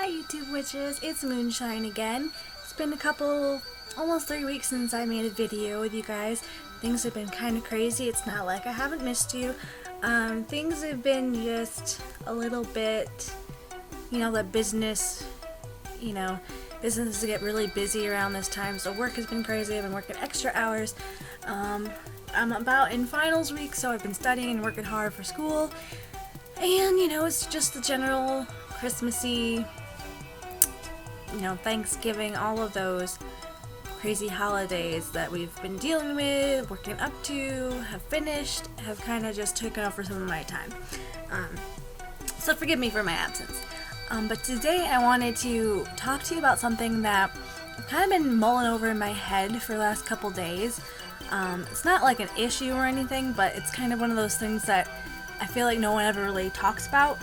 Hi YouTube witches, it's Moonshine again. It's been almost 3 weeks since I made a video with you guys. Things have been kind of crazy. It's not like I haven't missed you. Things have been just a little bit, the businesses get really busy around this time, so work has been crazy. I've been working extra hours. I'm about in finals week, so I've been studying and working hard for school. And, it's just the general Christmassy, Thanksgiving, all of those crazy holidays that we've been dealing with, working up to, have finished, have kind of just taken over some of my time. So forgive me for my absence. But today I wanted to talk to you about something that I've kind of been mulling over in my head for the last couple days. It's not like an issue or anything, but it's kind of one of those things that I feel like no one ever really talks about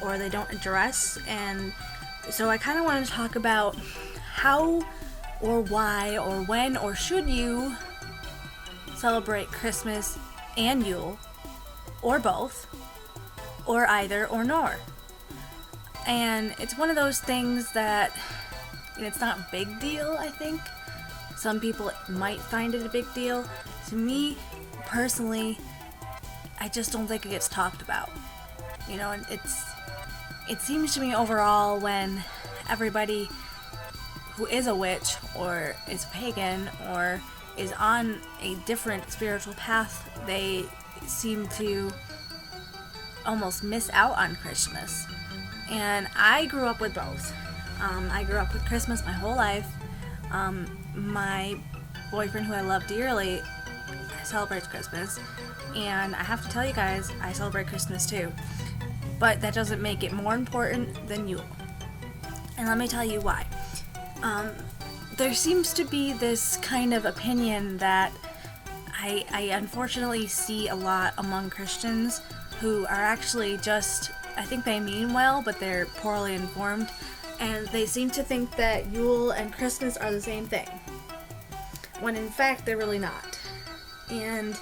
or they don't address. And so I kind of wanted to talk about how or why or when or should you celebrate Christmas and Yule, or both, or either or nor. And it's one of those things that it's not a big deal, I think. Some people might find it a big deal. To me, personally, I just don't think it gets talked about. And it seems to me overall when everybody who is a witch or is a pagan or is on a different spiritual path, they seem to almost miss out on Christmas. And I grew up with both. I grew up with Christmas my whole life. My boyfriend, who I love dearly, celebrates Christmas. And I have to tell you guys, I celebrate Christmas too. But that doesn't make it more important than Yule. And let me tell you why. There seems to be this kind of opinion that I unfortunately see a lot among Christians who are actually just, I think they mean well, but they're poorly informed. And they seem to think that Yule and Christmas are the same thing, when in fact they're really not. And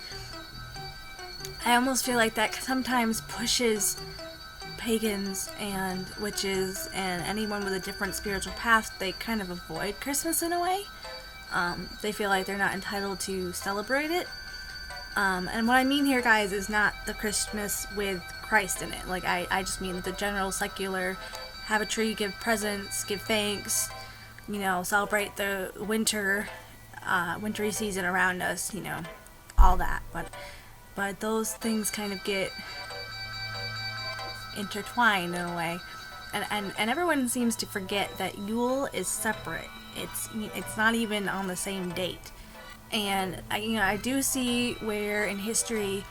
I almost feel like that sometimes pushes pagans and witches and anyone with a different spiritual path. They kind of avoid Christmas in a way. They feel like they're not entitled to celebrate it. And what I mean here, guys, is not the Christmas with Christ in it. Like, I just mean the general secular, have a tree, give presents, give thanks, celebrate the wintry season around us, all that. But those things kind of get intertwined in a way, and everyone seems to forget that Yule is separate. It's not even on the same date. And I do see where in history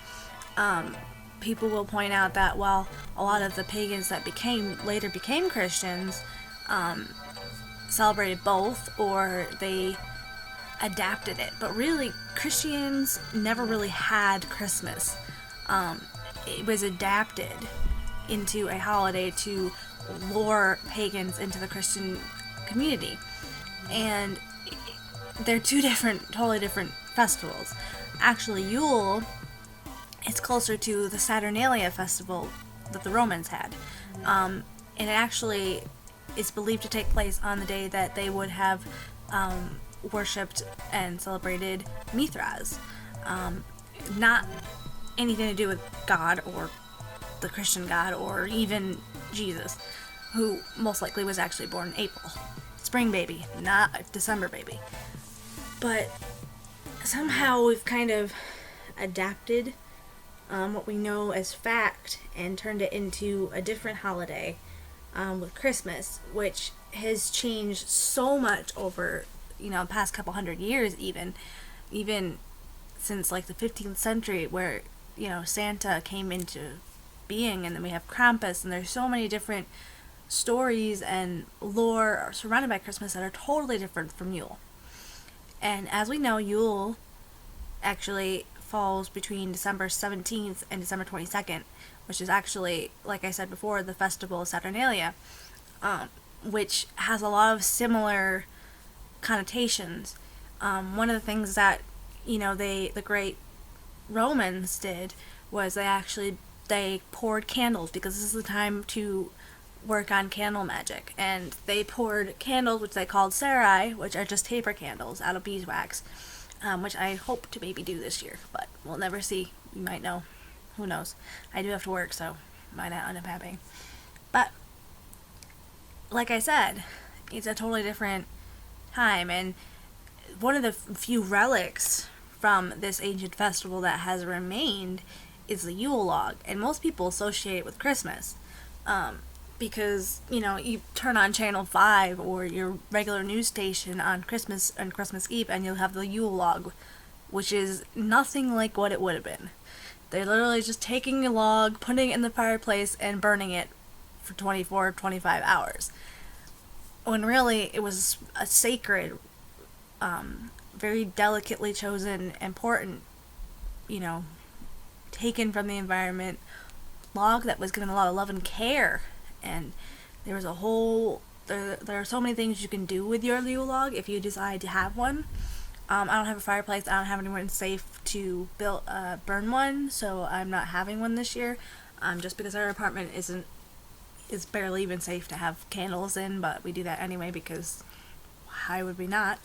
people will point out that while a lot of the pagans that later became Christians celebrated both, or they adapted it, but really Christians never really had Christmas. It was adapted into a holiday to lure pagans into the Christian community. And they're totally different festivals. Actually, Yule is closer to the Saturnalia festival that the Romans had. And it actually is believed to take place on the day that they would have worshipped and celebrated Mithras. Not anything to do with God or the Christian God or even Jesus, who most likely was actually born in April. Spring baby, not a December baby. But somehow we've kind of adapted what we know as fact and turned it into a different holiday with Christmas, which has changed so much over the past couple hundred years, even since like the 15th century, where Santa came into being, and then we have Krampus, and there's so many different stories and lore surrounded by Christmas that are totally different from Yule. And as we know, Yule actually falls between December 17th and December 22nd, which is actually, like I said before, the festival of Saturnalia, which has a lot of similar connotations. One of the things that the great Romans did was they poured candles, because this is the time to work on candle magic, and they poured candles, which they called sarai, which are just paper candles out of beeswax, which I hope to maybe do this year, but we'll never see. You might know. Who knows? I do have to work, so might not end up happening. But like I said, it's a totally different time, and one of the few relics from this ancient festival that has remained is the Yule log, and most people associate it with Christmas. Because, you turn on Channel 5 or your regular news station on Christmas Eve, and you'll have the Yule log, which is nothing like what it would have been. They're literally just taking a log, putting it in the fireplace, and burning it for 24, 25 hours. When really, it was a sacred, very delicately chosen, important, taken from the environment log that was given a lot of love and care. And there was there are so many things you can do with your Yule log if you decide to have one. I don't have a fireplace. I don't have anyone safe to burn one, so I'm not having one this year. Just because our apartment is barely even safe to have candles in, but we do that anyway because why would we not?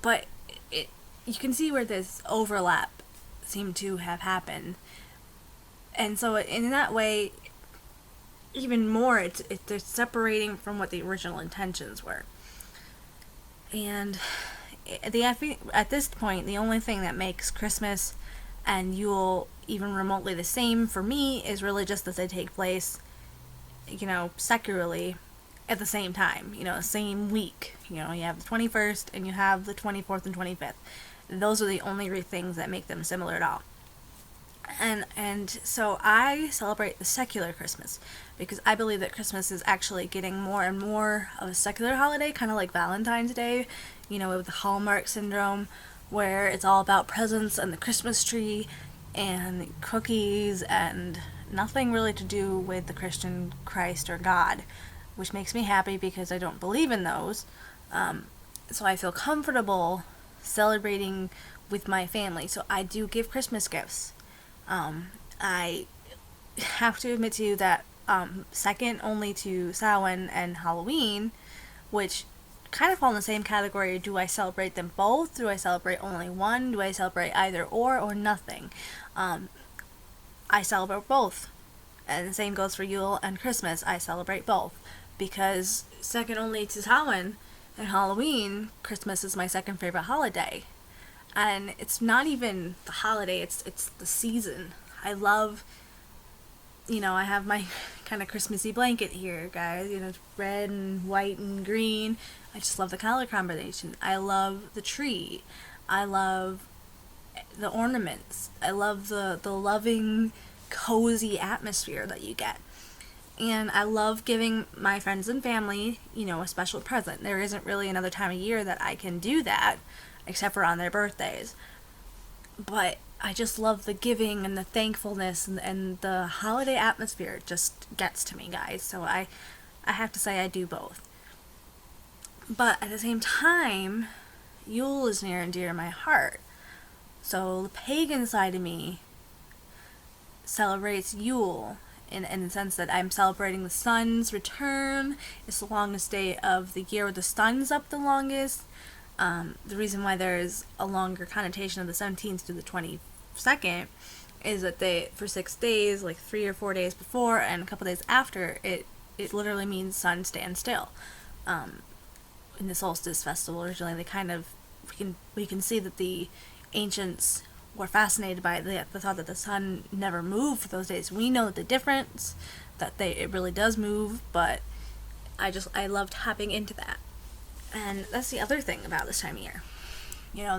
But you can see where this overlap seemed to have happened, and so in that way, even more, they're separating from what the original intentions were. And at this point, the only thing that makes Christmas and Yule even remotely the same for me is really just that they take place, secularly at the same time, same week. You have the 21st and you have the 24th and 25th. Those are the only things that make them similar at all. And so I celebrate the secular Christmas because I believe that Christmas is actually getting more and more of a secular holiday, kind of like Valentine's Day, with the Hallmark syndrome, where it's all about presents and the Christmas tree and cookies and nothing really to do with the Christian Christ or God, which makes me happy because I don't believe in those. So I feel comfortable celebrating with my family. So I do give Christmas gifts. I have to admit to you that second only to Samhain and Halloween, which kind of fall in the same category. Do I celebrate them both? Do I celebrate only one? Do I celebrate either or nothing? I celebrate both. And the same goes for Yule and Christmas. I celebrate both. Because second only to Samhain and Halloween, Christmas is my second favorite holiday. And it's not even the holiday, it's the season. I love, I have my kind of Christmassy blanket here, guys. It's red and white and green. I just love the color combination. I love the tree. I love the ornaments. I love the loving, cozy atmosphere that you get. And I love giving my friends and family, a special present. There isn't really another time of year that I can do that, except for on their birthdays. But I just love the giving and the thankfulness and the holiday atmosphere. It just gets to me, guys. So I have to say I do both. But at the same time, Yule is near and dear to my heart. So the pagan side of me celebrates Yule in the sense that I'm celebrating the sun's return. It's the longest day of the year where the sun's up the longest. The reason why there's a longer connotation of the 17th to the 22nd is that for 6 days, like 3 or 4 days before and a couple days after, it literally means sun stand still. In the solstice festival, originally they kind of, we can see that the ancients were fascinated by the thought that the sun never moved for those days. We know the difference, that it really does move, but I love tapping into that. And that's the other thing about this time of year.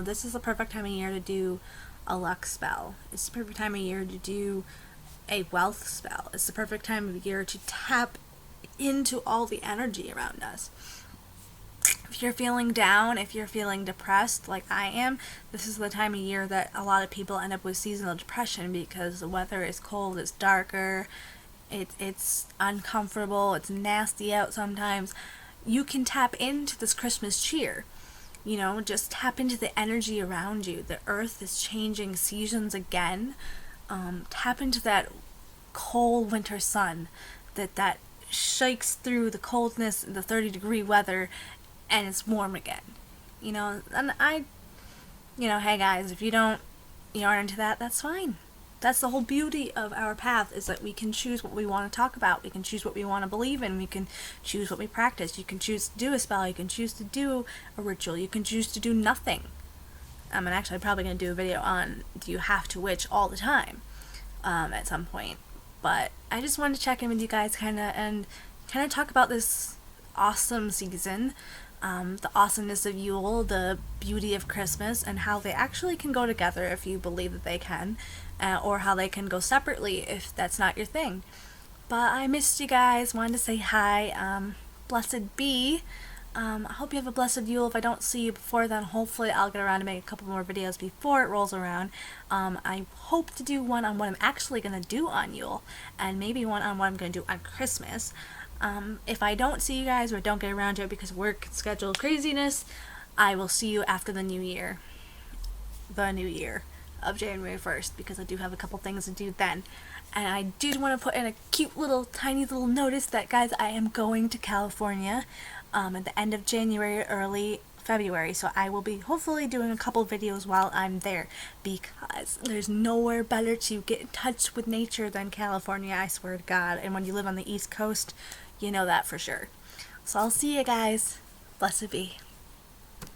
This is the perfect time of year to do a luck spell. It's the perfect time of year to do a wealth spell. It's the perfect time of year to tap into all the energy around us. If you're feeling down, if you're feeling depressed like I am, this is the time of year that a lot of people end up with seasonal depression because the weather is cold, it's darker, it's uncomfortable, it's nasty out sometimes. You can tap into this Christmas cheer. Just tap into the energy around you. The earth is changing seasons again. Tap into that cold winter sun that shakes through the coldness, the 30-degree weather, and it's warm again. You know, and hey guys, if you aren't into that, that's fine. That's the whole beauty of our path, is that we can choose what we want to talk about. We can choose what we want to believe in. We can choose what we practice. You can choose to do a spell. You can choose to do a ritual. You can choose to do nothing. And actually, I'm probably going to do a video on, do you have to witch all the time at some point. But I just wanted to check in with you guys kind of talk about this awesome season, the awesomeness of Yule, the beauty of Christmas, and how they actually can go together if you believe that they can, or how they can go separately if that's not your thing. But I missed you guys, wanted to say hi, blessed be. I hope you have a blessed Yule. If I don't see you before then, hopefully I'll get around to make a couple more videos before it rolls around. I hope to do one on what I'm actually going to do on Yule, and maybe one on what I'm going to do on Christmas. If I don't see you guys or don't get around to it because of work schedule craziness, I will see you after the new year of January 1st, because I do have a couple things to do then. And I did want to put in a cute little tiny little notice that, guys, I am going to California at the end of January, early February, so I will be hopefully doing a couple videos while I'm there, because there's nowhere better to get in touch with nature than California, I swear to God. And when you live on the East Coast, you know that for sure. So I'll see you guys. Blessed be.